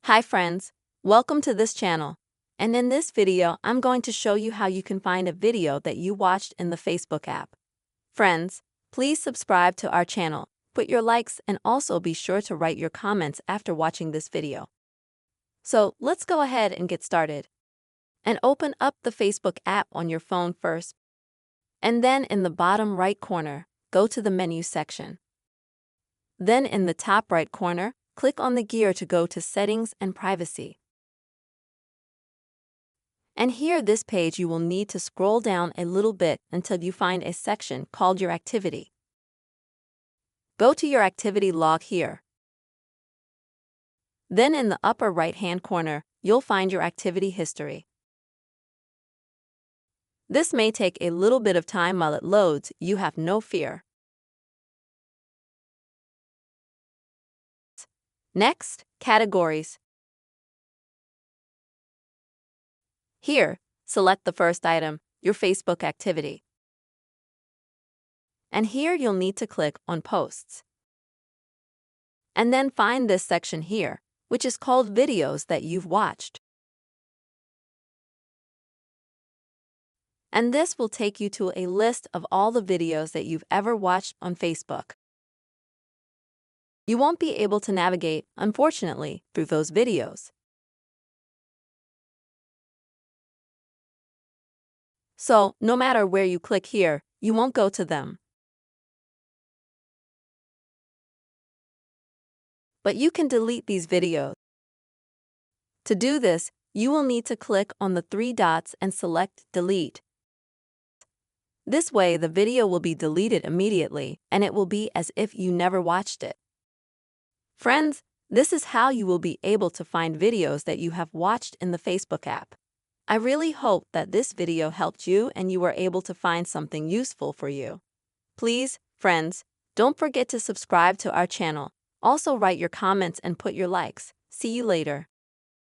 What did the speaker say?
Hi friends, welcome to this channel. And in this video, I'm going to show you how you can find a video that you watched in the Facebook app. Friends, please subscribe to our channel, put your likes, and also be sure to write your comments after watching this video. So let's go ahead and get started. And open up the Facebook app on your phone first. And then in the bottom right corner, go to the menu section. Then in the top right corner, click on the gear to go to Settings and Privacy. And here this page you will need to scroll down a little bit until you find a section called Your Activity. Go to your activity log here. Then in the upper right-hand corner, you'll find your activity history. This may take a little bit of time while it loads, you have no fear. Next, Categories. Here, select the first item, your Facebook activity. And here you'll need to click on Posts. And then find this section here, which is called Videos that you've watched. And this will take you to a list of all the videos that you've ever watched on Facebook. You won't be able to navigate, unfortunately, through those videos. So, no matter where you click here, you won't go to them. But you can delete these videos. To do this, you will need to click on the three dots and select Delete. This way, the video will be deleted immediately, and it will be as if you never watched it. Friends, this is how you will be able to find videos that you have watched in the Facebook app. I really hope that this video helped you and you were able to find something useful for you. Please, friends, don't forget to subscribe to our channel. Also write your comments and put your likes. See you later.